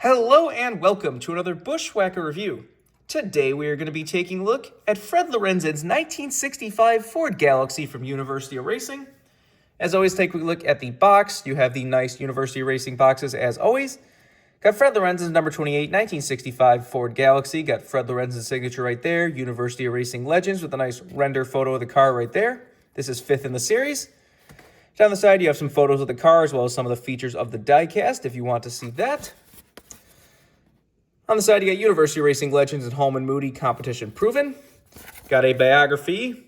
Hello and welcome to another Bushwhacker review. Today we are going to be taking a look at Fred Lorenzen's 1965 Ford Galaxie from University of Racing. As always, take a look at the box. You have the nice University of Racing boxes as always. Got Fred Lorenzen's number 28, 1965 Ford Galaxie. Got Fred Lorenzen's signature right there. University of Racing Legends with a nice render photo of the car right there. This is 5th in the series. Down the side, you have some photos of the car as well as some of the features of the diecast if you want to see that. On the side, you got University Racing Legends and Holman Moody Competition Proven. Got a biography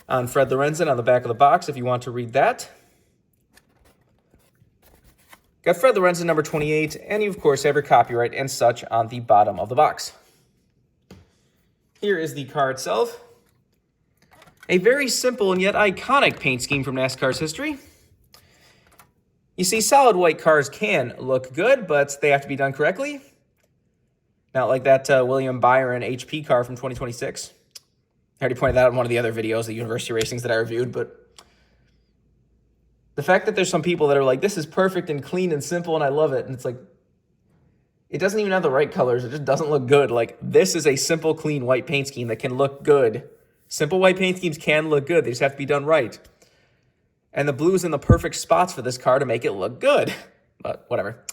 on Fred Lorenzen on the back of the box if you want to read that. Got Fred Lorenzen number 28, and you, of course, have your copyright and such on the bottom of the box. Here is the car itself. A very simple and yet iconic paint scheme from NASCAR's history. You see, solid white cars can look good, but they have to be done correctly. Not like that William Byron HP car from 2026. I already pointed that out in one of the other videos, the University Racings that I reviewed, but the fact that there's some people that are like, this is perfect and clean and simple and I love it, and it's like, it doesn't even have the right colors, it just doesn't look good. Like, this is a simple, clean white paint scheme that can look good. Simple white paint schemes can look good, they just have to be done right. And the blue's in the perfect spots for this car to make it look good, but whatever.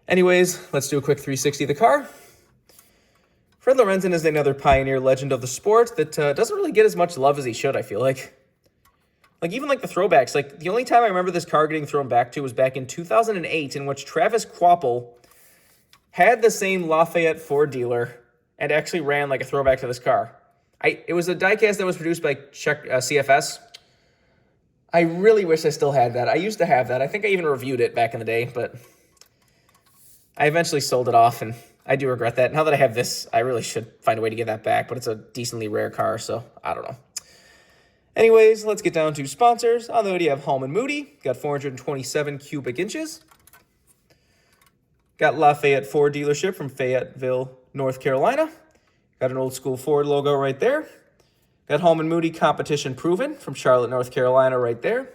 Anyways, let's do a quick 360 of the car. Fred Lorenzen is another pioneer legend of the sport that doesn't really get as much love as he should, I feel like. Even like the throwbacks, like the only time I remember this car getting thrown back to was back in 2008, in which Travis Quapple had the same Lafayette Ford dealer and actually ran like a throwback to this car. It was a diecast that was produced by CFS. I really wish I still had that. I used to have that. I think I even reviewed it back in the day, but I eventually sold it off, and I do regret that. Now that I have this, I really should find a way to get that back, but it's a decently rare car, so I don't know. Anyways, let's get down to sponsors. On the hood, you have Holman Moody. Got 427 cubic inches. Got Lafayette Ford dealership from Fayetteville, North Carolina. Got an old school Ford logo right there. Got Holman Moody Competition Proven from Charlotte, North Carolina right there.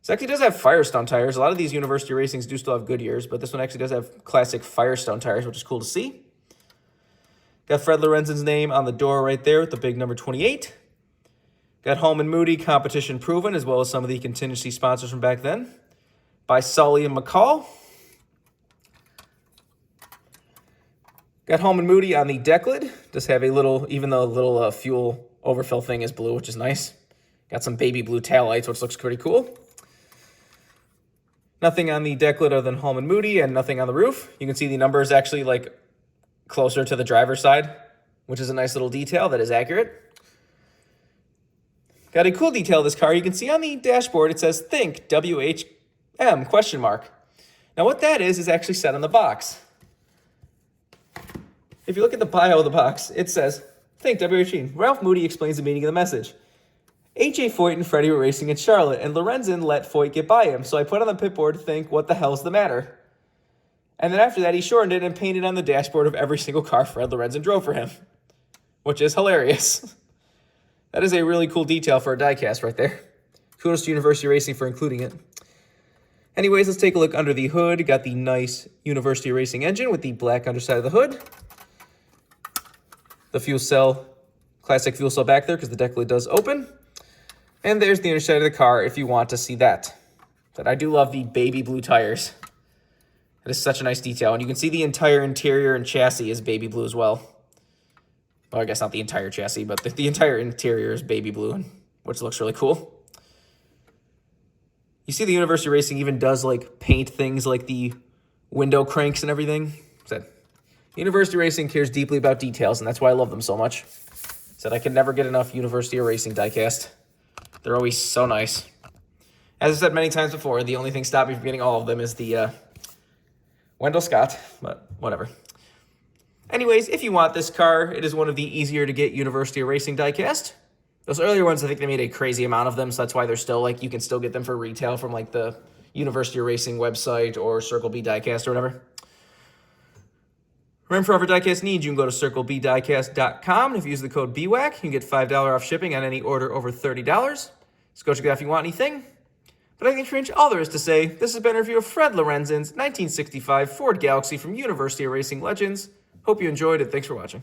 This actually does have Firestone tires. A lot of these University Racings do still have Goodyears, but this one actually does have classic Firestone tires, which is cool to see. Got Fred Lorenzen's name on the door right there with the big number 28. Got Holman Moody Competition Proven, as well as some of the contingency sponsors from back then by Sully and McCall. Got Holman Moody on the deck lid. Does have a little, even though a little fuel overfill thing is blue, which is nice. Got some baby blue taillights, which looks pretty cool. Nothing on the deck lid other than Holman Moody, and nothing on the roof. You can see the numbers actually like closer to the driver's side, which is a nice little detail that is accurate. Got a cool detail of this car. You can see on the dashboard it says Think WHM question mark. Now what that is actually said on the box. If you look at the bio of the box, it says Think WHM. Ralph Moody explains the meaning of the message. H.A. Foyt and Freddie were racing in Charlotte, and Lorenzen let Foyt get by him, so I put on the pit board to think, what the hell's the matter? And then after that, he shortened it and painted on the dashboard of every single car Fred Lorenzen drove for him, which is hilarious. That is a really cool detail for a diecast right there. Kudos to University Racing for including it. Anyways, let's take a look under the hood. Got the nice University Racing engine with the black underside of the hood. The fuel cell, classic fuel cell back there because the deck lid does open. And there's the underside of the car if you want to see that. But I do love the baby blue tires. It is such a nice detail. And you can see the entire interior and chassis is baby blue as well. Well, I guess not the entire chassis, but the entire interior is baby blue, which looks really cool. You see the University Racing even does like paint things like the window cranks and everything. University Racing cares deeply about details, and that's why I love them so much. Said I can never get enough University of Racing diecast. They're always so nice. As I said many times before, the only thing stopping me from getting all of them is the Wendell Scott, but whatever. Anyways, if you want this car, it is one of the easier to get University of Racing diecast. Those earlier ones, I think they made a crazy amount of them, so that's why they're still like, you can still get them for retail from like the University of Racing website or Circle B Diecast or whatever. Remember, for every diecast needs, you can go to circlebdiecast.com. If you use the code BWhack, you can get $5 off shipping on any order over $30. Just go check it out if you want anything. But I think pretty much all there is to say. This has been a review of Fred Lorenzen's 1965 Ford Galaxie from University of Racing Legends. Hope you enjoyed it. Thanks for watching.